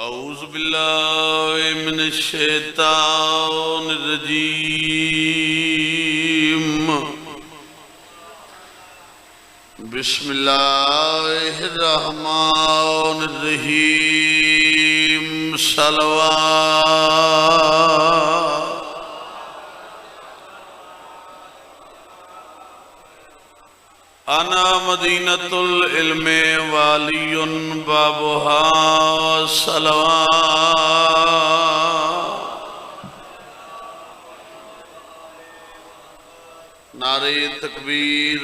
اعوذ باللہ من الشیطان الرجیم بسم اللہ الرحمن الرحیم صلوات انا مدینۃ العلم والی بابها صلوات نعرہ تکبیر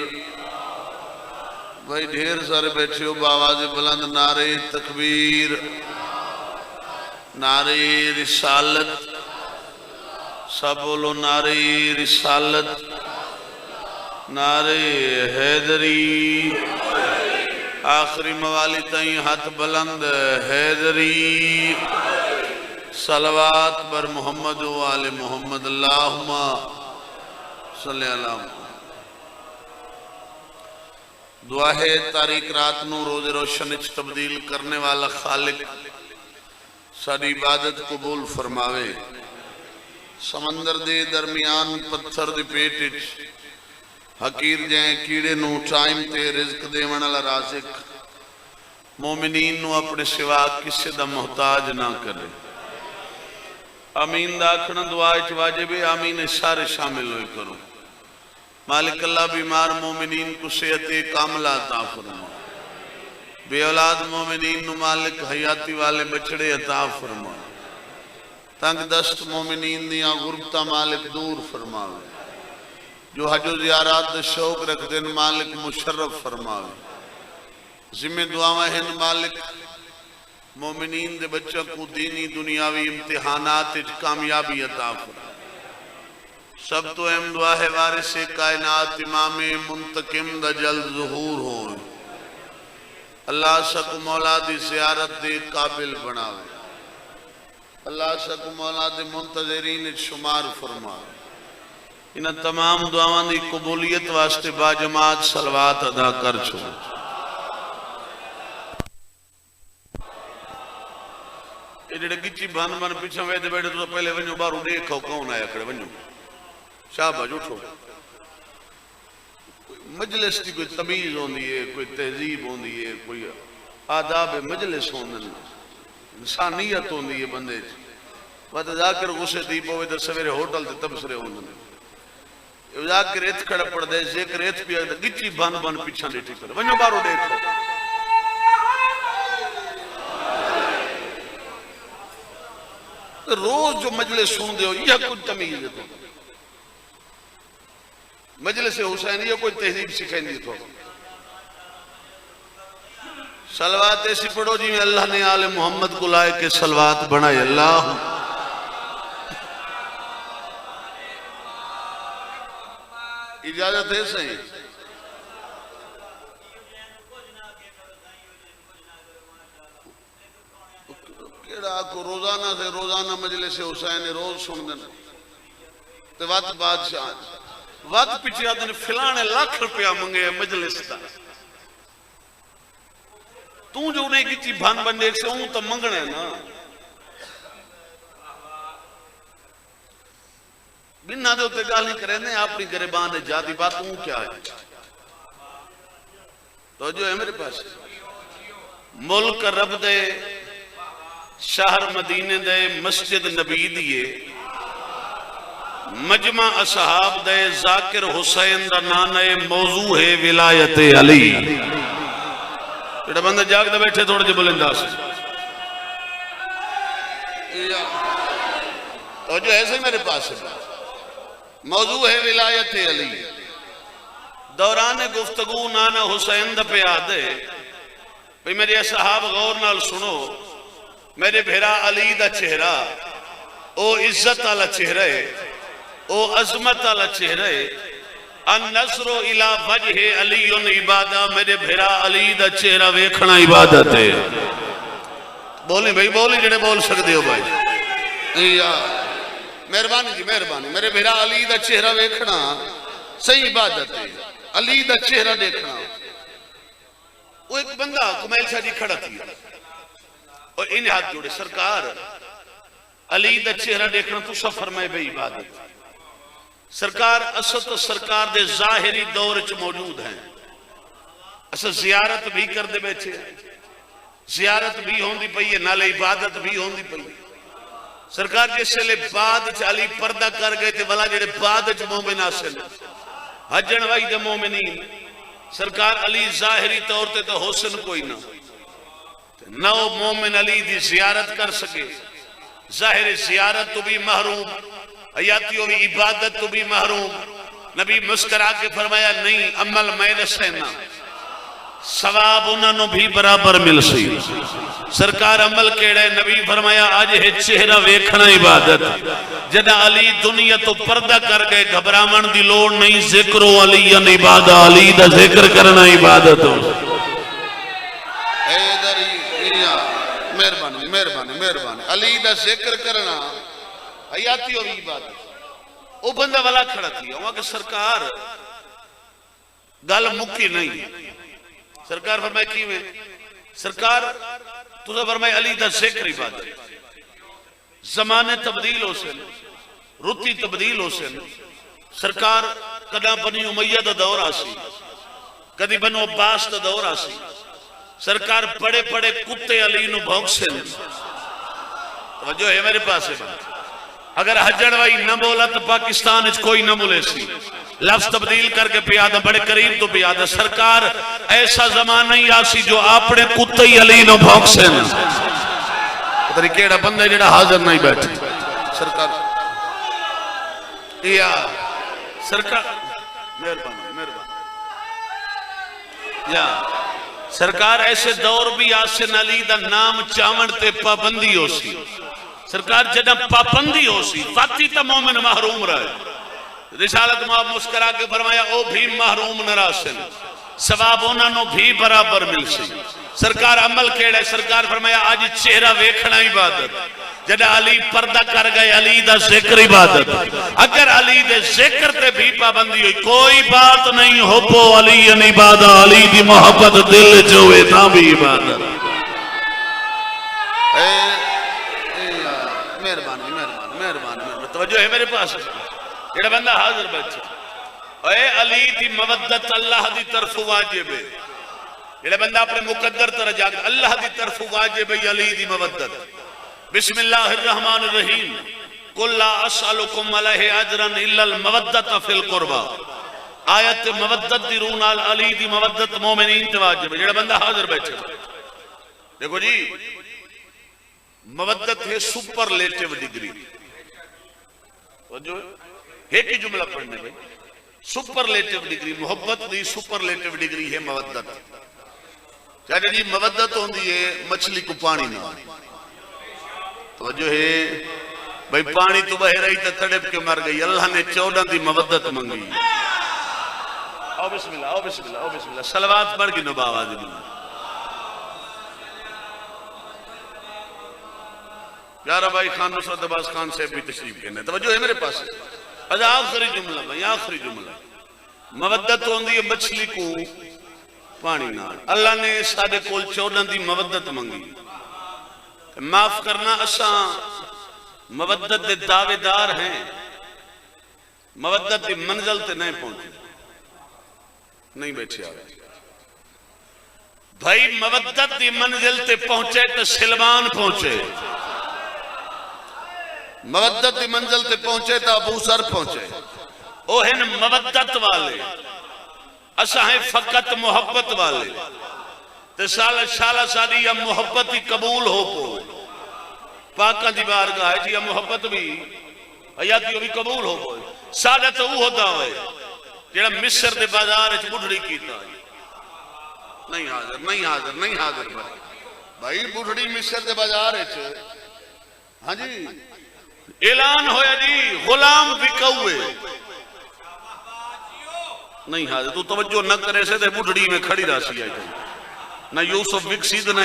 بھائی ڈھیر سارے بیٹھے ہو بآواز بلند نعرہ تکبیر نعرہ رسالت سب بولو نعرہ رسالت نعرہ حیدری آخری موالی تائیں ہاتھ بلند حیدری صلوات بر محمد و آل محمد اللہم صلی اللہ علیہ دعا ہے تاریک رات نو روز روشن اچ تبدیل کرنے والا خالق ساری عبادت قبول فرماوے سمندر دے درمیان پتھر دے پیٹ اچ حقیر جائیں کیڑے نو ٹائم تے رزق دے منالا رازق مومنین نو اپنے سوا کسی دا محتاج نہ کرے آمین داکھنا دعا اچ واجب آمین سارے شامل ہوئے کرو مالک اللہ بیمار مومنین کو صحت کاملہ عطا فرما بے اولاد مومنین نو مالک حیاتی والے بچڑے عطا فرما تنگ دست مومنین دیا غربتہ مالک دور فرماوے جو حج و زیارات دے شوق رکھ دن مالک مشرف فرماوے ذمہ دعاویں ہیں مالک مومنین دے بچہ کو دینی دنیاوی امتحانات کامیابی عطا فرما سب تو اہم دعا ہے وارث کائنات امام منتقم دا جلد ظہور ہو اللہ سکو مولا دی زیارت دے قابل بناوے اللہ سکو مولا دی منتظرین شمار فرماوے انہاں تمام دعاواں دی قبولیت واسطے با جماعت صلوات ادا کر چھوڑ یہ جڑے گچی بان بان پیچھا ویدے بیٹھے تو پہلے ونجو بارو دیکھو کون آیا کھڑے ونجو شاباش اٹھو مجلس کی کوئی تمیز ہوندی ہے کوئی تہذیب ہوندی ہے کوئی آداب مجلس ہوندن انسانیت ہوندی ہے بندے وقت ذاکر غصے دی پوے در سویرے ہوٹل تے تبصرے ہوندن ذاکر ایت کھڑا پڑ دے ذکر ایت پیا گچی بان بان پیچھا لیٹی کر ونجو بارو دیکھو روز جو مجلس ہوندے ہو یہ کچھ تمیز ہے تو مجلس حسینیہ کوئی تہذیب سکھائیں دی تو صلوات ایسی پڑھو جی میں اللہ نے آل محمد کو لائے کہ صلوات بنائے اللہ اجازت ہے صحیح کیڑا کو روزانہ سے روزانہ مجلس حسین روز سن دینا تو وقت بادشاہ وقت پیچھے آدھے نے فلانے لاکھ روپیہ منگے مجلس دا تو جو انہیں کچی بھان بندے ایک سے ہوں تو منگنے نا بنا دے ہوتے گال نہیں کریں نے اپنی گریبان جاتی بات ہوں کیا ہے تو جو ہے میرے پاس ملک رب دے شہر مدینے دے مسجد نبی دیے مجمع اصحاب دے ذاکر حسین دا نانے موضوع ہے ولایت علی جڑا بندہ جاگ دے بیٹھے تھوڑے جے بلندہ سے تو جو ایسے میرے پاس ہے موضوع ہے ولایت علی دوران گفتگو نانا حسین دا پہ آدھے بھئی میرے اصحاب غور نال سنو میرے بھیرا علی دا چہرہ او عزت آلا چہرہ او عظمت آلا چہرے النصر الى وجہ علی عبادہ میرے بھیرا علی دا چہرہ ویکھنا عبادت ہے بولیں بھائی بولیں جڑے بول سکتے ہو بھائی مہربانی جی مہربانی میرے بھیرا علی دا چہرہ ویکھنا صحیح عبادت ہے علی دا چہرہ دیکھنا وہ ایک بندہ کمیل شاہ جی کھڑا تھی اور ان ہاتھ جوڑے سرکار علی دا چہرہ دیکھنا تو سا فرمائے بے عبادت سرکار اسد تو سرکار دے ظاہری دور چ موجود ہیں اسد زیارت بھی کر دے بیٹھے زیارت بھی ہوندی پئی ہے نالے عبادت بھی ہوندی پئی سرکار جس لئے بعد چ علی پردہ کر گئے تھے بلا جڑے بعد چ مومن آسن حجن وائی دے مومنین سرکار علی ظاہری طور تے تو حسن کوئی نہ مومن علی دی زیارت کر سکے ظاہر زیارت تو بھی محروم حیاتیوں بھی عبادت تو بھی محروم نبی مسکرا کے فرمایا نہیں عمل میں رسینا ثواب انہوں بھی برابر مل سی سرکار عمل کیڑے نبی فرمایا آج ہے چہرہ ویکھنا عبادت جدہ علی دنیا تو پردہ کر گئے گھبرامن دی لوڑ نہیں ذکر و علی عبادت علی دا ذکر کرنا عبادت مہربانی مہربانی مہربانی علی دا ذکر کرنا حیاتی اور عبادت او بندہ والا کھڑا تھی وہاں کہ سرکار گل مکی نہیں سرکار فرمائے کی میں سرکار تو فرمائے علی دا ذکر عبادت زمانے تبدیل ہو سن رتی تبدیل ہو سن سرکار کدا بنی امیہ دا دور آسی کدی بنو عباس دا دور آسی سرکار بڑے بڑے کتے علی نو بھونک سن توجہ ہے میرے پاس ہے بات اگر حجڑ وائی نہ بولا تو پاکستان اچھ کوئی نہ بولے سی لفظ تبدیل کر کے پیادہ بڑے قریب تو پیادہ سرکار ایسا زمانہ ہی آسی جو اپنے کتے علی نو بھونک سن پتہ نہیں کیڑا بندے جڑا حاضر نہیں بیٹھے سرکار یا سرکار مہربانی مہربانی یا سرکار ایسے دور بھی آسن علی دا نام چاون تے پابندی ہو سی سرکار جدہ پابندی ہو سی فاتی تا مومن محروم رہے رسالت ماں مسکرا کے فرمایا او بھی محروم نہ راسن ثواب انہوں بھی برابر مل سی سرکار عمل کیڑے سرکار فرمایا آج چہرہ ویکھنا عبادت جدہ علی پردہ کر گئے علی دا ذکر عبادت اگر علی دے ذکر تے بھی پابندی ہوئی کوئی بات نہیں ہو پو علی عبادت علی دی محبت دل جوئے تا بھی عبادت مہربانی مہربانی مہربانی توجہ ہے میرے پاس یہ بندہ حاضر بیٹھے اے علی دی مودت اللہ دی طرف واجب ہے یہ بندہ اپنے مقدر طرح جاگا اللہ دی طرف واجب ہے علی دی مودت بسم اللہ الرحمن الرحیم قل لا اسألکم علیہ اجرا الا المودت فی القربہ آیت مودت دی رونال علی دی مودت مومنین تے واجب ہے یہ بندہ حاضر بیٹھے دیکھو جی مودت ہے سپرلیٹیو ڈگری ایک ہی جملہ پڑھنے بھائی سپرلیٹیو ڈگری محبت دی سپرلیٹیو ڈگری ہے مودت چاہتے جی مودت ہوندی ہے مچھلی کو پانی نہ توجہ ہے بھائی پانی تو بہ رہی تھا تڑپ کے مر گئی اللہ نے 14 دی مودت منگی آؤ بسم اللہ آؤ بسم اللہ آؤ بسم اللہ صلوات پڑھ گی نبا آواز ملی پیارا بھائی خان نصرت عباس خان سے بھی تشریف کرنے توجہ ہے میرے پاس ہے آخری جملہ بھائی آخری جملہ مودت ہوندی ہے مچھلی کو پانی نہ اللہ نے سادے کول 14 دی مودت منگی معاف کرنا اساں مودت دے دعوے دار ہیں مودت دی منزل تے نہیں پہنچے نہیں بیٹھے آگے بھائی مودت دی منزل تے پہنچے تو سلمان پہنچے مودت دی منزل تے پہنچے تا ابو سر پہنچے او ہیں مودت والے اسا ہیں فقط محبت والے تے شالہ سادی یا محبت ہی قبول ہو پو پاکاں دی بارگاہ ہے جی یا محبت بھی حیاتیوں بھی قبول ہو پو سادہ تو وہ ہوتا ہوئے جیڑا مصر دے بازار اچھ بڑھڑی کیتا ہے نہیں حاضر نہیں حاضر نہیں حاضر بھائی بڑھڑی مصر دے بازار اچھ ہاں جی اعلان ہویا جی غلام بکوے نہیں حاضر تو توجہ نہ کرے سے دے بڑھڑی میں کھڑی راسی آئی نہ یوسف وکسید نہ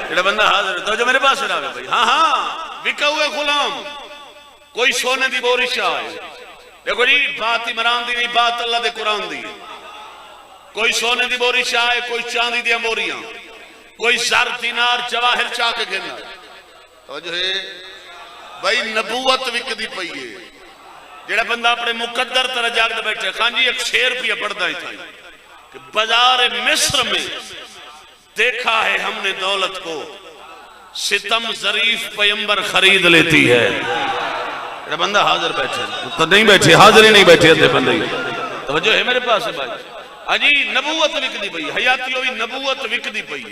یہ بندہ حاضر ہے توجہ میرے پاس رہا ہے بھائی ہاں ہاں بکوے غلام کوئی سونے دی بورشہ آئے دیکھو جی بات عمران دی نہیں بات اللہ دے قرآن دی کوئی سونے دی بوری چاہے، کوئی چاندی دیا بوریاں، کوئی زر دینار جواہر چاہ کے گھننا. توجہ ہے بھائی، نبوت وک دی پئی ہے. جڑا بندہ اپنے مقدر طرح جاگ دے بیٹھے. خان جی ایک شعر پیا پڑھتا ہی تھا کہ بازار مصر میں دیکھا ہے ہم نے دولت کو، ستم ظریف پیمبر خرید لیتی ہے. جڑا بندہ حاضر بیٹھے تو نہیں بیٹھے، حاضر ہی نہیں بیٹھے تھے بندے. توجہ ہے میرے پاس ہے بھائی. اجی نبوت وک دی پئی، حیاتی ہوئی نبوت وک دی پئی.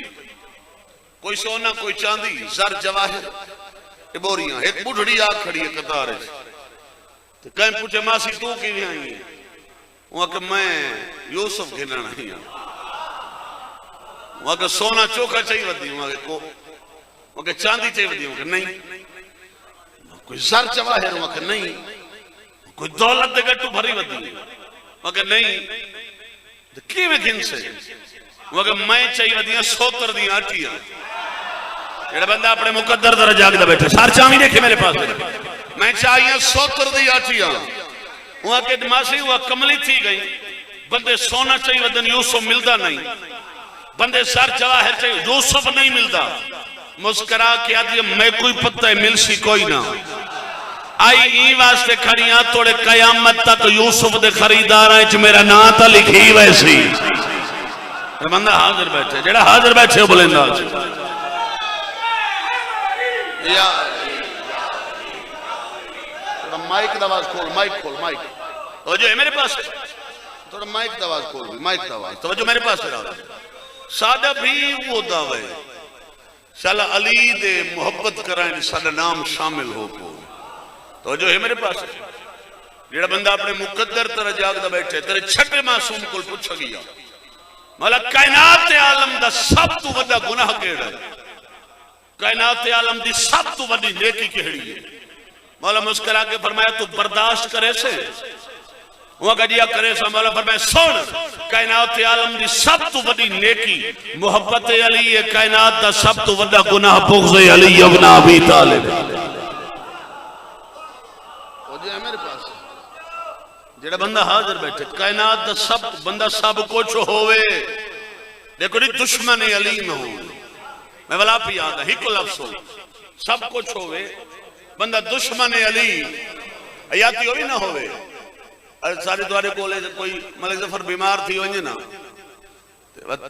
کوئی سونا، کوئی چاندی، زر جواہر بوریاں. ایک بڑھڑی آگ کھڑی ہے قطار ہے. کہیں پوچھے ماسی تو کی بھی آئی ہے؟ وہاں کہ میں یوسف گھننا نہیں ہوں. وہاں کہ سونا چوکھا چاہیے ودی، وہاں کہ چاندی چاہیے ودی، وہاں کہ نہیں. کوئی زر جواہر، وہاں کہ نہیں. کوئی دولت دے گٹو بھری ودی، وہاں کہ نہیں. کی میں گھن سے؟ وہاں کہ میں چاہیے ودیاں 70 دی آٹیاں. یہ بندہ اپنے مقدر در جاگ دا بیٹھے. سار چاہمی دیکھے میرے پاس میں چاہیے 70 دی آٹیاں. وہاں کہ ماسی وہاں کملی تھی گئی. بندے سونا چاہیے ودن یوسف ملتا نہیں، بندے سر جواہر چاہیے یوسف نہیں ملتا. مسکرا کیا دیا میں کوئی پتہ ہے مل سی کوئی نہ. آئی ای واسطے کھڑیاں توڑے قیامت تک یوسف دے خریدار ہیں چھ میرا نا تا لکھی ویسی. بندہ حاضر بیٹھے، جڑا حاضر بیٹھے ہو بلندہ یا مائک دواز کھول، مائک کھول، مائک. توجہ ہے میرے پاس تھوڑا مائک دواز کھول، مائک دواز. توجہ میرے پاس رہا. سادہ بھی وہ دعوے شالا علی دے محبت کرائیں سادہ نام شامل ہو کو. توجہ ہے میرے پاس. جڑا بندہ اپنے مقدر طرح جاگ دا بیٹھے تیرے چھٹے معصوم کو پوچھا گیا مولا کائنات عالم دا سب تو بڑا گناہ کیڑا ہے؟ کائنات عالم دی سب تو بڑی نیکی کیڑی ہے؟ مولا مسکرا کے فرمایا تو برداشت کرے سے. وہاں گجیا کرے سے مولا فرمایا سن کائنات عالم دی سب تو بڑی نیکی محبت علی ہے، کائنات دا سب تو بڑا گناہ بغض علی ابن ابی طالب. میرے پاس جڑا بندہ حاضر بیٹھے کائنات دا سب بندہ سب کچھ ہوئے. دیکھو نہیں دشمن علی میں ہو، میں بلا پی یاد ہے ہی کو لفظ ہو سب کچھ ہوئے. بندہ دشمن علی حیاتی ہوئی نہ ہوئے. سارے دوارے کولے کوئی ملک ظفر بیمار تھی ہوئیں نا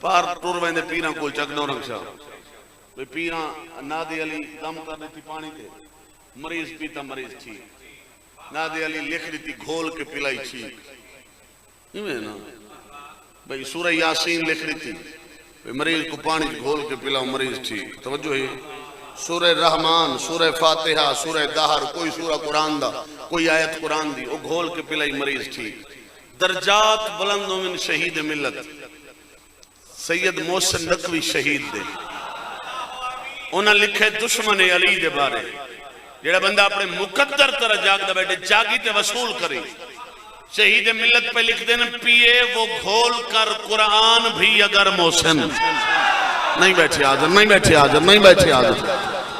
پار ٹور ویندے پیران کول چکنو رنگ شاہ پیران نادی علی دم کرنے تھی پانی تے مریض پیتا مریض تھی. نادی علی لکھ لی تھی گھول کے پلائی ٹھیک. بھئی سورہ یاسین لکھ لی تھی مریض کو پانی گھول کے پلاؤ مریض ٹھیک. توجہ ہے سورہ رحمان، سورہ فاتحہ، سورہ دہر، کوئی سورہ قرآن دا کوئی آیت قرآن دی وہ گھول کے پلائی مریض ٹھیک. درجات بلندوں من شہید ملت سید محسن نقوی شہید دے انہاں لکھے دشمن علی دے بارے. جڑا بندہ اپنے مقدر طرح جاگ دا بیٹھے جاگی تے وصول کرے. شہید ملت پہ لکھ دینا پیے وہ گھول کر قرآن بھی اگر محسن نہیں بیٹھے حاضر، نہیں بیٹھے حاضر، نہیں بیٹھے حاضر.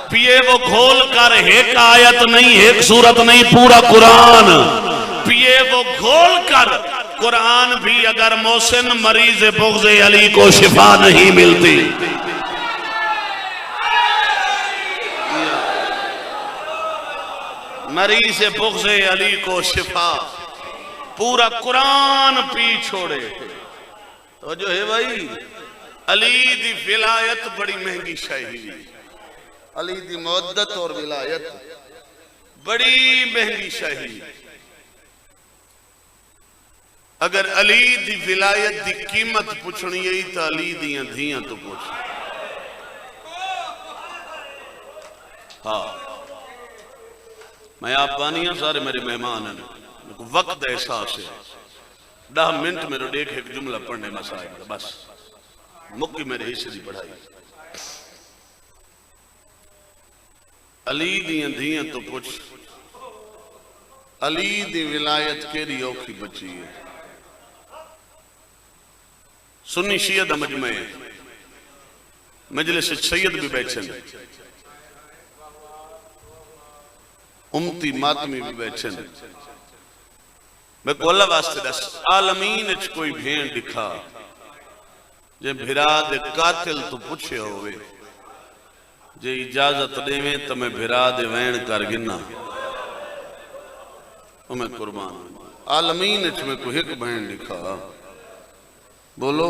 پیے وہ گھول کر ایک آیت نہیں ایک سورت نہیں پورا قرآن. پیے وہ گھول کر قرآن بھی اگر محسن مریض بغض علی کو شفا نہیں ملتی. مریض بغض علی کو شفا پورا قرآن پی چھوڑے. تو جو ہے بھائی علی دی ولایت بڑی مہنگی شاہی. علی دی مودت اور ولایت بڑی مہنگی شاہی. اگر علی دی ولایت دی قیمت پوچھنی ہے تو علی دیاں دھیاں تو پوچھ. ہاں میں آپ بانیاں سارے میرے مہمان ہیں وقت احساس ہے 10 منٹ میرے دیکھ ایک جملہ پڑھنے مسائل بس مکی میرے حصے دی پڑھائی. علی دیاں دھیاں تو پوچھ علی دی ولایت کے دی اوکھی بچی ہے. سنی شیعہ دا مجمع ہے مجلس سید بھی بیٹھے ہیں امتی ماتمی بھی بیٹھے ہیں. میں کو اللہ واسطے دس عالمین اچھ کوئی بھین دکھا جے بھرا دے قاتل تو پوچھے ہوئے جے اجازت دے میں تو میں بھرا دے وین کر گنا وہ میں قربان عالمین اچھ میں کوئی ایک بہن لکھا بولو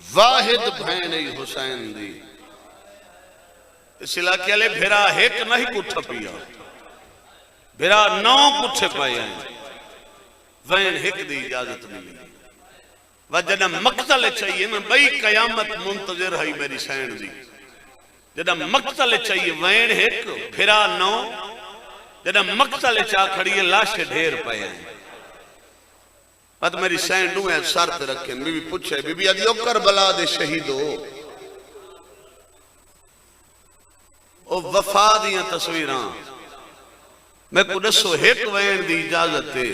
واحد بہن ای حسین دی اس علاقے لے بھرا ایک نہیں کٹھا پیا بھرا 9 کٹھے پائے ہیں وین ایک دی اجازت ملی وجہ مقتل چاہیے نا بھئی قیامت منتظر ہے میری سین دی جدہ مقتل چاہیے وین ایک بھرا 9 جدہ مقتل چاہ کھڑی ہے لاشے ڈھیر پائے ہیں بات میری سین ڈوں ہے سر تے رکھیں بی بی پوچھے بی بی ادیو کربلا دے شہیدو او وفا دیاں تصویران میں کو دسو ایک وین دی اجازت ہے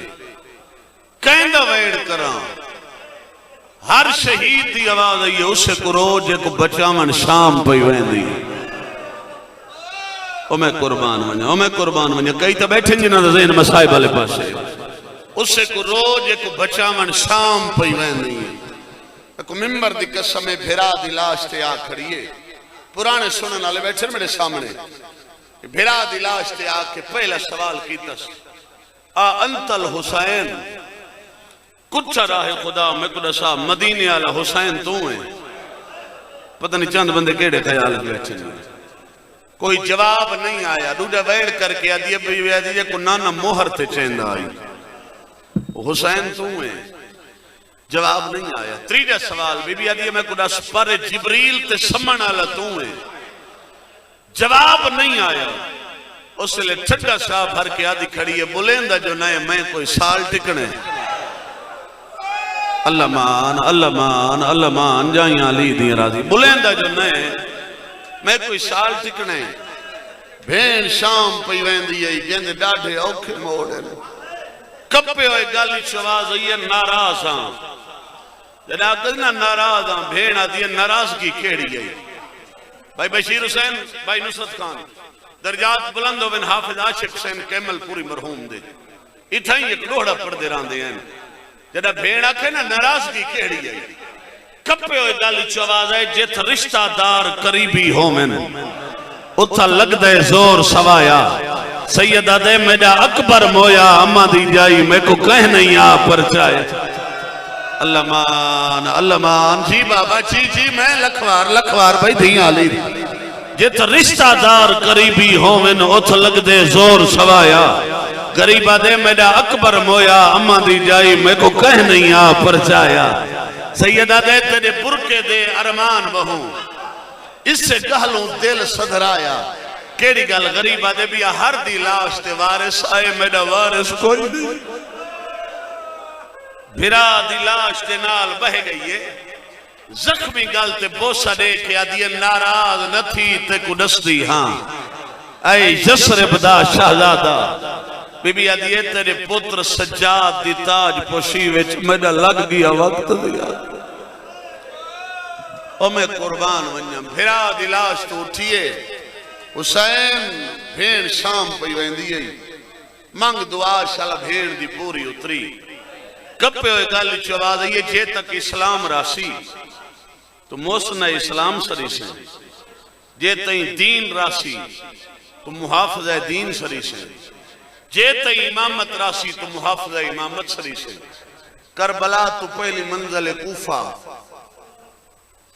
کہندہ وین کران ہر شہید دی آواز آئی ہے اسے کو روج ایک بچامن شام پہ وین دی او میں قربان ونیا کئی تا بیٹھیں جنہاں دا ذہن مسائب والے پاس ہے اسے کو روج ایک بچامن شام پہ وین دی ایک ممبر دی قسم بھرا دی لاش تے آ کھڑیے پرانے سنن والے بیٹھے میرے سامنے بھرا دی لاش تے آ کے پہلا سوال کیتا آ انت الحسین کچھ راہ خدا میں کو دسا مدینے والا حسین تو ہیں پتہ نہیں چند بندے کیڑے خیال بیٹھے کوئی جواب نہیں آیا دوجہ ویڑ کر کے آدھی ہے کو نانا موہر تے چیندہ آئی حسین تو ہیں جواب نہیں آیا تریجہ سوال بی بی آدھی ہے میں کو دس پر جبریل تے سمن آلا تو ہیں جواب نہیں آیا اس لئے ٹھڈا صاحب بھر کے آدھی کھڑی ہے بلیندہ جو نئے میں کوئی سال ٹکنے اللہ مان جائیں علی دی راضی بلیندہ جو نئے میں کوئی سال ٹکنے بھین شام پہ ویندی ہے گیندے ڈاڑھے اوکھے موڑے کپے ہوئے گالی چواز ہے ناراض ہاں جناب کہنا ناراض ہاں بھین آدھی ہے ناراض کی کیڑی ہے بھائی بشیر حسین بھائی نصرت خان درجات بلند ہو بن حافظ عاشق حسین کیمل پوری مرحوم دے اتھا ہی ایک لوڑا پڑ دے ران دے ہیں جدہ بھیڑا کھے نا ناراض کی کیڑی ہے کپے ہوئے گالی چواز ہے جت رشتہ دار قریبی ہو میں نے اتھا لگ دے زور سوایا سیدہ دے میڈا اکبر مویا اما دی جائی میں کو کہہ نہیں آ پر چاہے اللہ مان جی بابا جی میں لکھوار بھائی دھیاں لی جت رشتہ دار قریبی ہو میں نے اتھا لگ دے زور سوایا غریبہ دے میڈا اکبر مویا اما دی جائی میں کو کہہ نہیں آ پر چاہیا سیدہ دے تیرے برکے دے ارمان بہوں اس سے گہلوں دل صدرایا کیڑی گل غریبہ دے بیا ہر دی لاش تے وارث آئے میڈا وارث کوئی نہیں بھرا دی لاش تے نال بہ گئی ہے زخمی گل تے بوسا دے کے آدھی ناراض نہ تھی تے کو دستی ہاں اے یسرب دا شہزادہ بی بی آدھی ہے تیرے پتر سجاد دی تاج پوشی وچ میڈا لگ گیا وقت دیا او میں قربان ونجم بھرا دی لاش تو اٹھئے حسین بھین شام پہ ویندی ہے منگ دعا شالا بھین دی پوری اتری کپے ہوئے گالی چواز ہے یہ جے تک اسلام راسی تو موسنہ اسلام سری سے جے تک دین راسی تو محافظہ دین سری سے جے تک امامت راسی تو محافظہ امامت سری سے کربلا تو پہلی منزل کوفہ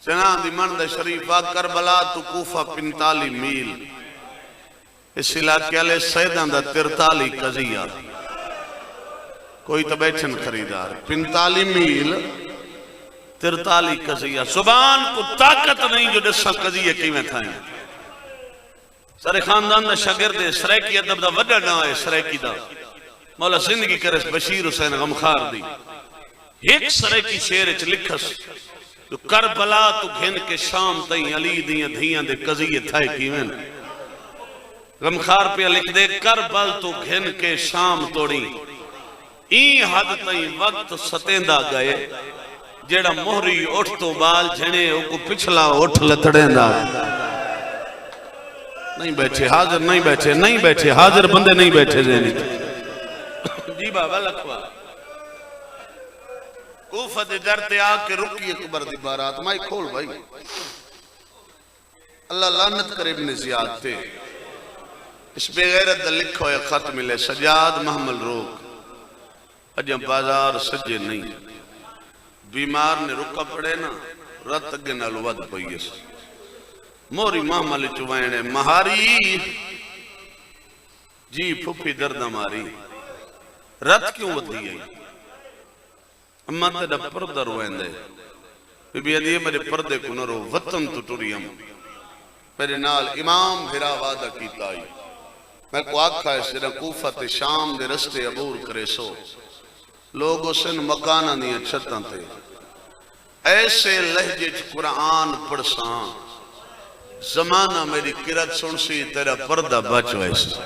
چنان دی مند شریفہ کربلا تو کوفہ 45 میل اس علاقے علیہ سیدان دا 43 قضیہ کوئی تو بیٹھن خریدار 45 میل 43 قضیہ زبان کو طاقت نہیں جو دسا قضیہ کی میں تھائیں سارے خاندان دا شاگرد سریکی ادب دا وڈا نہ ہے سریکی دا مولا زندگی کرس بشیر حسین غمخار دی ایک سریکی شیر اچھ لکھس تو کربلا تو گھن کے شام تائیں علی دیاں دھیاں دے قضیہ تھائے کی میں غمخار پہ لکھ دے کربل تو گھن کے شام توڑی این حد تائیں وقت ستیندہ گئے جیڑا مہری اٹھ تو بال جھنے کو پچھلا اٹھ لتڑیں دا نہیں بیٹھے حاضر نہیں بیٹھے حاضر بندے نہیں بیٹھے ذہنی جی بابا لکھوا کوفہ دے در تے آ کے رکی اکبر دی بارات مائی کھول بھائی اللہ لعنت کرے ابن زیاد تے اس بے غیرت دا لکھو ہے خط ملے سجاد محمل روک اجاں بازار سجے نہیں بیمار نے رکا پڑے نا رت اگے نال ود پئی اس موری محمل چوائنے مہاری جی پھپھی درد ماری رت کیوں ودی ہے اما تیرا پردہ روئیں دے بی بی عدیہ میرے پردے کو نہ رو وطن تو ٹوریم میرے نال امام بھرا وعدہ کیتا آئی میں کو آکھا ہے سرہ کوفت شام دے رستے عبور کرے سو لوگوں سن مکانہ نہیں اچھتا تھے ایسے لہجے قرآن پڑھساں زمانہ میری کرت سنسی تیرا پردہ بچ ویسے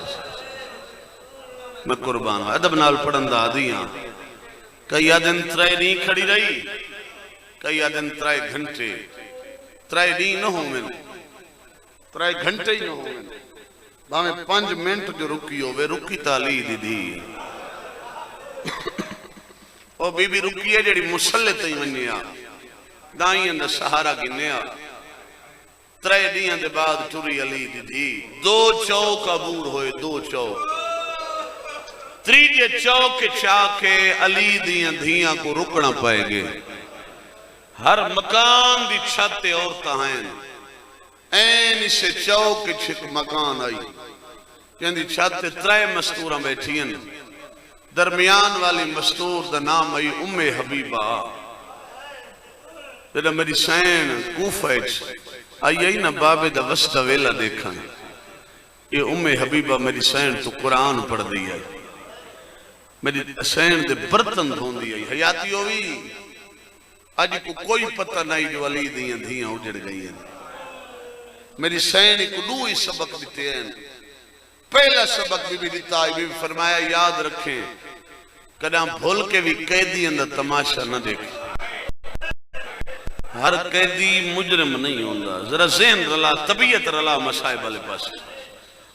میں قربان ہوں ادب نال پڑھن دا آدیاں کئی آدن ترائے نہیں کھڑی رہی کئی آدن ترائے گھنٹے ترائے نہیں نہ ہوں میں ترائے گھنٹے ہی نہ ہوں میں باہمیں 5 منٹ جو رکی ہو وہ رکی تالی دی دی او بی بی رکی ہے جڑی مسلح تھی منیا دائیں اندر سہارا گنیا ترائے دیاں دے بعد ٹوری علی دی دی 2 چوک عبور ہوئے 2 چوک تریجے چوک چاکے علی دیاں دھیاں کو رکنا پائے گے ہر مکان دی چھتے اور تہائیں این اسے چوک چھک مکان آئی جن دی چھتے ترائے مستورہ بیٹھیں درمیان والی مستور دا نام آئی ام حبیبہ جنہا میری سین کوفہ آئی آئی نا بابے دا وسط ویلہ دیکھا یہ ام حبیبہ میری سین تو قرآن پڑھ دی آئی میری سین دے برتن دھون دی آئی حیاتی ہوئی آج کو کوئی پتہ نہیں جو علی دیاں دھیاں اجڑ گئی ہیں میری سین کو دوئی سبق دیتے ہیں پہلا سبق بھی دیتا ہے بھی فرمایا یاد رکھیں کدھاں بھول کے بھی قیدی اندر تماشا نہ دیکھیں ہر قیدی مجرم نہیں ہوندہ ذرا ذہن رلا طبیعت رلا مسائب والے پاس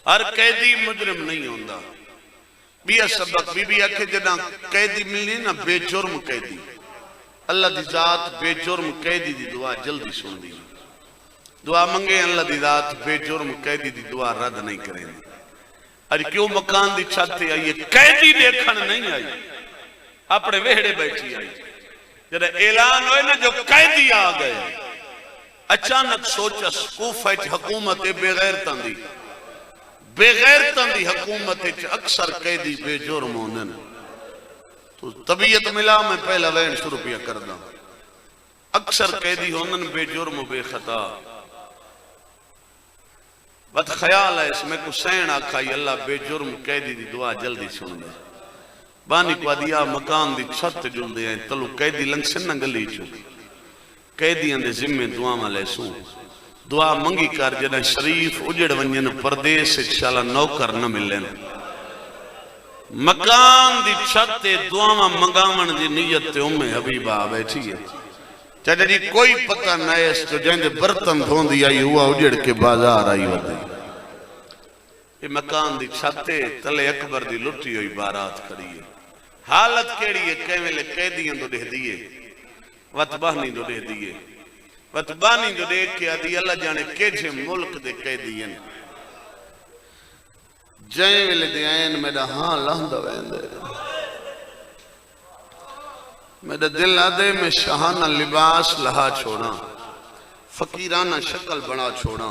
ہر قیدی مجرم نہیں ہوندہ بیا سبق بی بی آکھے جنا قیدی ملنی نا بے جرم قیدی اللہ دی ذات بے جرم قیدی دی دعا جلدی سن دی دعا منگے اللہ دی ذات بے جرم قیدی دی دعا رد نہیں کریں ارے کیوں مکان دی چھتے آئی قیدی دیکھن نہیں آئی اپنے وہڑے بیٹھی آئی جنہا اعلان ہوئے نا جو قیدی آ گئے اچانک سوچا کوفہ حکومت بے غیر تندی بے غیرتاں دی حکومت اکثر قیدی بے جرم ہونے تو طبیعت ملا میں پہلا وین شروع پیا کردہ اکثر قیدی ہونے بے جرم و بے خطا بات خیال ہے اس میں کو سین آکھائی اللہ بے جرم قیدی دی دعا جلدی سن دے بانی کو دیا مکان دی چھت جل دے ہیں تلو قیدی لنگ سے نگلی چھو قیدیاں دے ذمہ دعا ملے سوں دعا منگی کر جنہ شریف اجڑ ونجن پردیس انشاءاللہ نوکر نہ ملین مکان دی چھت دعا منگاون دی نیت ام حبیبہ بیٹھی ہے چاہتے جی کوئی پتہ نہ اس تو جن دے برتن دھون دی آئی ہوا اجڑ کے بازار آئی ہوتی یہ مکان دی چھت تلے اکبر دی لٹی ہوئی بارات کری ہے حالت کیڑی ہے کیویں قیدیاں دو دے دیئے وطبہنی دو دے دیئے وطبانی جو دیکھ کے آدھی اللہ جانے کیجھے ملک دے قیدی ہیں جائیں ویلے دے آئین میرا ہاں لہندہ وین دے میرا دل آدھے میں شہانہ لباس لہا چھوڑا فقیرانہ شکل بنا چھوڑا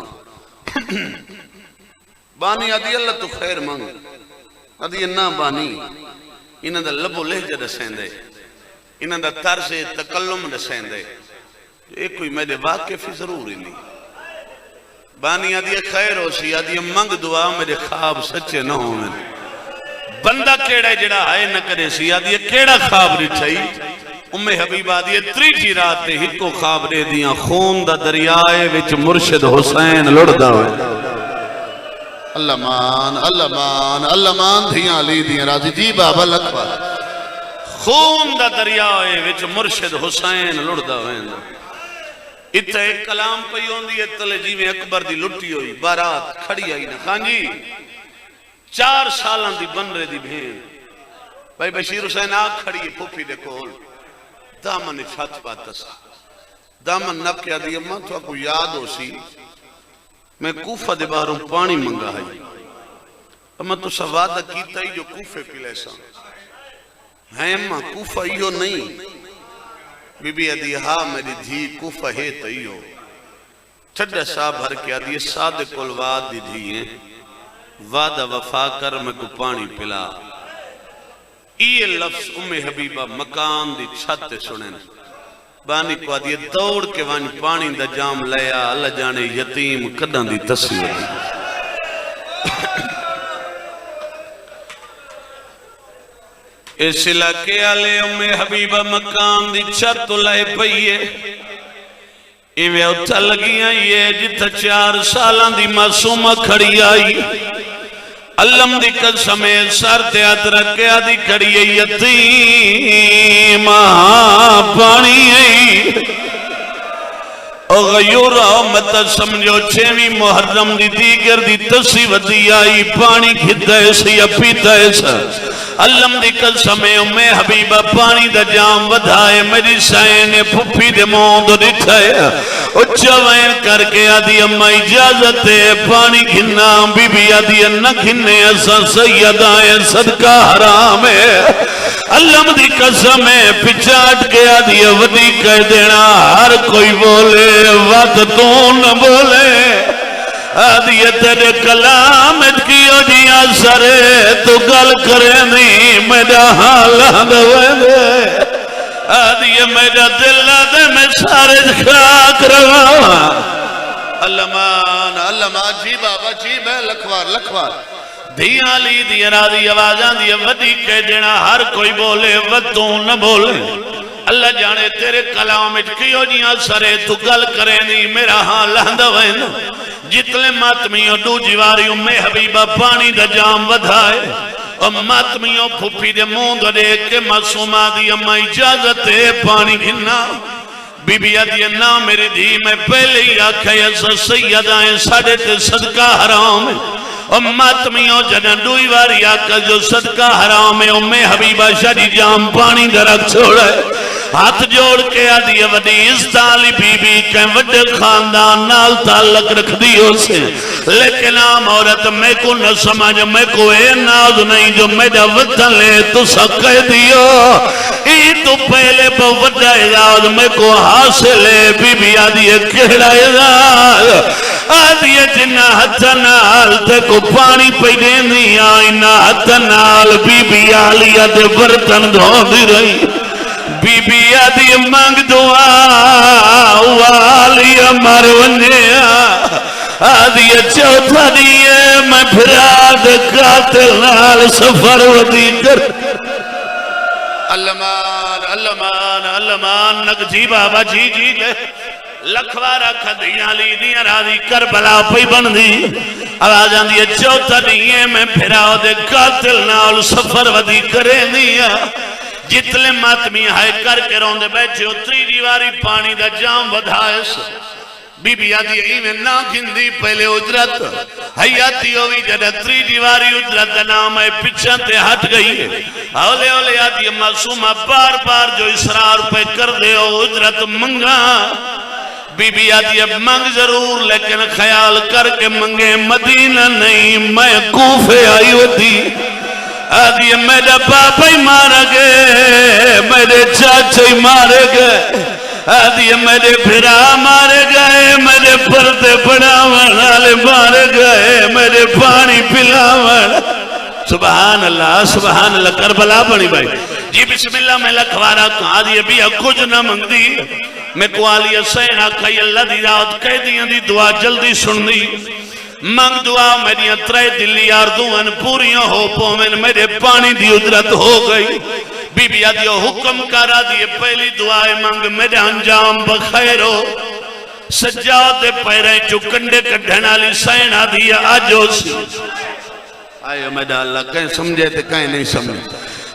بانی آدھی اللہ تو خیر مانگ آدھی نا بانی انہاں دا لب و لہجہ رسین دے انہاں دا طرز تکلم رسین دے ایک کوئی میرے واقعی ضروری نہیں بانی آدھی خیر ہو سی آدھی منگ دعا میرے خواب سچے نہ ہوں بندہ کیڑا جڑا آئے نہ کرے سی آدھی کیڑا خواب نہیں چاہی ام حبیب آدھی تریجی رات ہی کو خواب دے دیاں خون دا دریائے وچ مرشد حسین لڑدا ہوئے اللہ مان اللہ مان اللہ مان دھیاں علی دیاں راضی جی بابا لکھوا خون دا دریائے وچ مرشد حسین لڑدا ہوئے اتھا ایک کلام پہ ہوندی ہے تلے جی میں اکبر دی لٹی ہوئی بارات کھڑی آئی نا خان جی 4 سالان دی بن رہے دی بھین بھائی بشیر حسین آگ کھڑی ہے پھوپی دے کول دامن چھت پاتس دامن نب کیا دی اماں تو کو یاد ہو سی میں کوفہ دے باہروں پانی منگا ہے اماں تو سوادہ کیتا ہی جو کوفے پی لیسا ہے اماں کوفہ ہی ہو نہیں بی بی ادھی ہاں میری دھی کوفہ ہے تئی ہو چھڑا صاحب ہر کیا دی صادق الواد دی دھی ہیں وعدہ وفا کر میں کو پانی پلا یہ لفظ حبیبہ مکان دی چھت سنیں بانی کو آدھی دوڑ کے وانی پانی دا جام لیا اللہ جانے یتیم کدن دی تصویر دی اس علاقے آلے حبیبہ مکان دی چھت لائے پئیے ایویں اتھا لگیاں یہ جتا 4 سالان دی معصومہ کھڑی آئی علم دی قسم سر تیات رکھے آدھی کھڑی یتیم پانی آئی او غیورہ مت سمجھو 6ویں محرم دی دیگر دی تصیوتی آئی پانی کھتا ہے سے یا پیتا ہے سے علم دی قسم حبیبہ پانی دا جام ودھائے میری سائن پھپی دے موند دکھائے اچھا وین کر کے آدھی اممہ اجازت ہے پانی گھننا بی بی آدھی نہ گھننے ایسا سیدائیں صدقہ حرام ہے علم دی قسم پچاٹ کے آدھی ودی کہہ دینا ہر کوئی بولے وقت تو نہ بولے آدھی تیرے کلام کیو جیا سرے تو گل کرے نہیں میرا حالہ دوے دے آدھی میرا دل دے میں سارے خاک رہا علمان عجیب عجیب ہے لکھوار دھیاں لی دیا راضی آوازاں دیا ودی کہہ دینا ہر کوئی بولے ودوں نہ بولے اللہ جانے تیرے کلام کیو جیا سرے تو گل کرے نہیں میرا حالہ دوے نا جتنے ماتمیوں دو جیواریوں میں حبیبہ پانی دا جام ودھائے اور ماتمیوں پھوپی دے موند دے کے معصومہ دی اممہ اجازت ہے پانی گھننا بی بی آدھی نا میری دھی میں پہلے ہی آکھا ایسا سیدائیں ساڑھے تے صدقہ حرام ہے اور ماتمیوں جنن دوئی واری آکھا جو صدقہ حرام ہے اممہ حبیبہ شاڑی جام پانی درک چھوڑا ہے ہاتھ جوڑ کے آدھی وڈی اس تالی بی بی کہیں وڈے خاندان نال تعلق رکھ دیو سے لیکن عام عورت میں کو نہ سمجھ میں کو اے ناز نہیں جو میرا وطن لے تو سکے دیو ای تو پہلے پہ وڈا اعزاز میں کو حاصل ہے بی بی آدھی کہڑا اعزاز آدھی جنہ ہتھ نال تے کو پانی پیدے نہیں آئی نہ ہتھ نال بی بی آلیہ دے برتن دھو دی رہی بی بی آدھی مانگ دعا والی امر ونیا آدھی چوتھا دیئے میں پھراد قاتل نال سفر ودی کر علمان نگجی بابا جی لے لکھوارا کھدیاں لی دیاں راضی کربلا پئی بن دی آوازاں دیئے چوتھا دیئے میں پھراد قاتل نال سفر ودی کرے دیا جتلے ماتمی ہائے کر کے روندے بیٹھے اتری دیواری پانی دا جام ودھائے سے بی بی آدھی ایمیں نا گھندی پہلے اجرت حیاتی ہوئی جدہ تری دیواری اجرت نام ہے پچھا تے ہٹ گئی ہے اولے آدھی معصومہ بار بار جو اسرار پہ کر دے اجرت منگا بی بی آدھی اب منگ ضرور لیکن خیال کر کے منگے مدینہ نہیں میں کوفے آئی ہوتی آدھی میرا باپا ہی مارا گئے میرے چاچا ہی مارے گئے آدھی میرے بھرا مارے گئے میرے پردے پڑاون والے مارے گئے میرے پانی پلاون سبحان اللہ کربلا بنی بھائی جی بسم اللہ میں لکھوارا کہا آدھی ابھی کچھ نہ منگ دی میں کو آلی سین آکھائی اللہ دی رات کہہ دیاں دی دعا جلدی سن دی منگ دعا میری اترائے دلی آردوان پوریاں ہو پومن میرے پانی دی اجرت ہو گئی بی بی آدھیو حکم کرا دیئے پہلی دعائے منگ میرے انجام بخیر ہو سجاد پیرے جو کنڈے کڈھنا لی سین آدھیا آجو سی آئے میرا اللہ کہیں سمجھے تھے کہیں نہیں سمجھے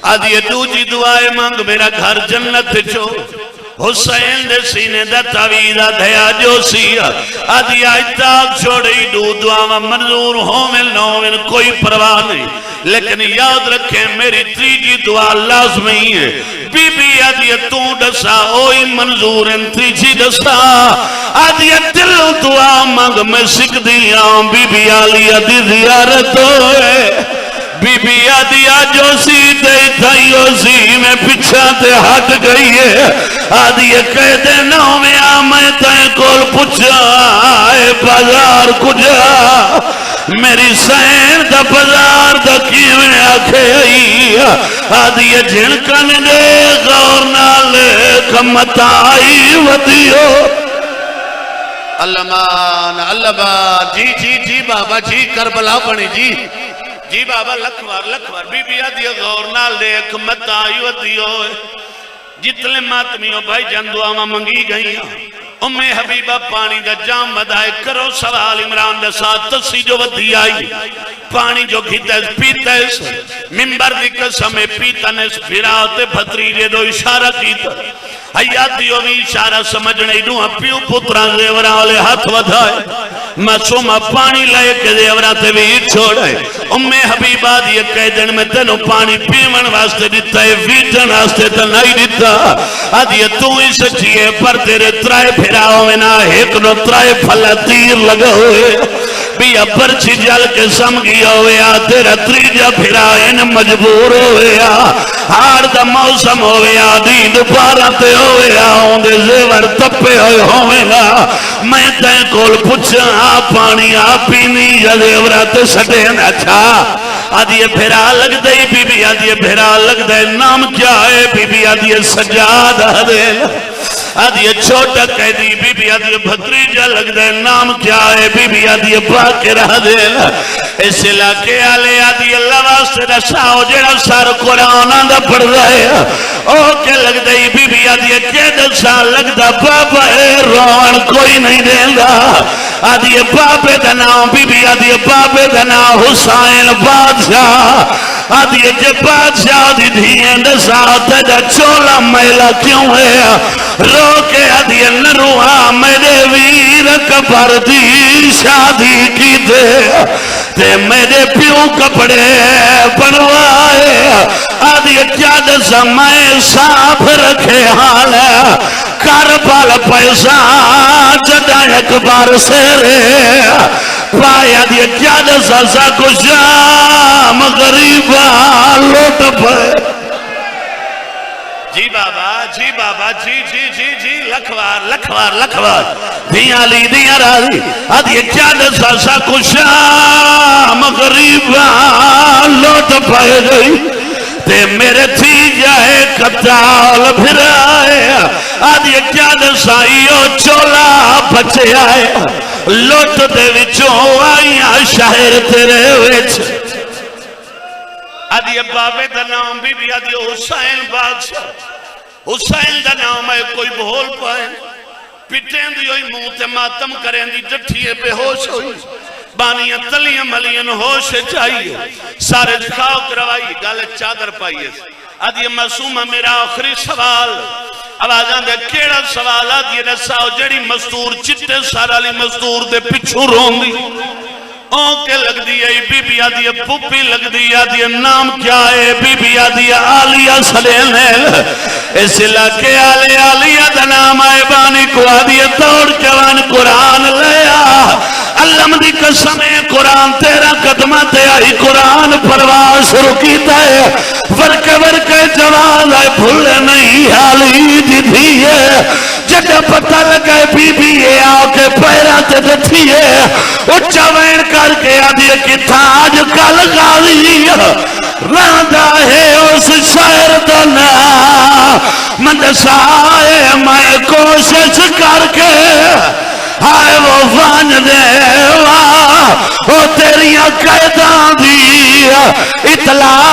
آدھیے دوجی دعائے منگ میرا گھر جنت چھو حسین دے سینے دا تعویدہ دھیا جو سیا آدھی آج تاک چھوڑی دو دعا منظور ہومن نومن کوئی پرواہ نہیں لیکن یاد رکھیں میری تیجی دعا لازمی ہے بی بی آدھی تو دسا اوئی منظور انتیجی دسا آدھی دلو دعا مانگ میں سکھ دیاں بی بی آلی آدھی زیارت ہوئے بی بی آدھی آجو سی دے تھائیو سی میں پچھا تے ہٹ گئی ہے آدھی کہہ دے نو میں آمیں تائیں کول پچھا آئے بازار کجا میری سین دا بازار دا کیویں آکھے آئی آدھی جھنکن دے غور نالے کمت آئی ودیو اللہ مان جی جی جی بابا جی کربلا بنی جی جی بابا لکھوار بی بی آدھی غور نالے کمت آئی ودیو جتلے ماتمیوں بھائی جان دعا منگی گئی ام حبیبہ پانی دا جام بدائے کرو سوال عمران دا ساتھ تسی جو ودھی آئی پانی جو گھیتا ہے پیتا ہے ممبر دی قسم پیتا نیس پھراتے بھتریجے دو اشارہ کیتا حیاتیوں بھی اشارہ سمجھنے دوں پیو پتران زیورہ والے ہاتھ ودھائے معصومہ پانی لائے کے زیورہ تے بھی چھوڑے ام حبیبہ دی کہہ دن میں تنو پانی پیمن واسطے دیتا ہے ویٹن واسطے تا نہیں دیتا آدھی تو ہی سچیے پر تیرے ترائے پھراؤ میں نہ ایک نو ترائے پھلا تیر لگا ہوئے بیا پرچی جل کے سمگی ہویا تیرا تریجا پھرائن مجبور ہویا ہار دا موسم ہویا دید پارتے ہویا ہوندے زیور تپے ہوئے ہوئے میں تین کول پچھا پانی آپینی یا زیورات سٹے نہ چھا آدھی پھرا لگ دائی بی بی آدھی پھرا لگ دائی نام کیا ہے بی بی آدھی سجاد دے آدھی چھوٹا کہہ دی بی بی آدھی بھتریجہ لگ دے نام کیا ہے بی بی آدھی باقر دے اس علاقے آلے آدھی اللہ واسطے رساؤ جڑا سار قرآن آدھا پڑھ رہے او کہ لگ دے بی بی آدھی کہ دسا لگ دا بابا روان کوئی نہیں دیں گا آدھی بابے دا نام بی بی آدھی بابے دا نام حسین بادشاہ آدھی جب بادشاہ دی دھیئن دسا تجا چولا میلا کیوں ہے رو کے آدھی نروہا میرے ویر کبھر دی شادی کی تے میرے پیوں کپڑے بنوائے آدھی کیا دسا میں صاف رکھے حال کاربال پیسہ جدہ ایک بار سے رے پایا دیا کیا دسا سا کشام غریبہ لوٹ پائے جی بابا جی لکھوار دیاں لی دیاں راضی آدھی کیا دسا سا کشام غریبہ لوٹ پائے گئی تے میرے تھی جائے کتال پھر آئے آدھی کیا دسائیو چولا بچے آئے لوٹ دے وچوں آئیاں شہر تیرے وچ آدھی بابے دا نام بی بی آدھی حسین بادشاہ حسین دا نام ہے کوئی بھول پائے پٹیں دی ہوئی موت ماتم کریں دی جٹھیے بے ہوش ہوئی بانیاں تلیاں ملیاں ہوش چاہیے سارے خاک روائی گالے چادر پائیے آدھی معصومہ میرا آخری سوال آوازان دے کیڑا سوال آدھی رساؤ جڑی مزدور چٹے سارا لی مزدور دے پچھو رون دی کے لگ دیا بی بی آدھی پوپی لگ دیا آدھی نام کیا ہے بی بی آدھی آلیہ سلیل اس علاقے آلیہ دا نام آئے بانی کو آدھی توڑ جوان قرآن لیا علم دی قسم قرآن تیرا قدمہ تے آئی قرآن پرواز شروع کیتا ہے ورکے جوان آئے بھولے نہیں آلی دی دی ہے جگہ پتہ لگے بی بی یہ آکے پیرا تے دتھی ہے اچھا وین کر کے آدھی کی تاج کل غالی راندہ ہے اس شہر دنا مندسائے میں کوشش کر کے آئے وہ وان دے وہ تیریاں قیدان دی اطلاع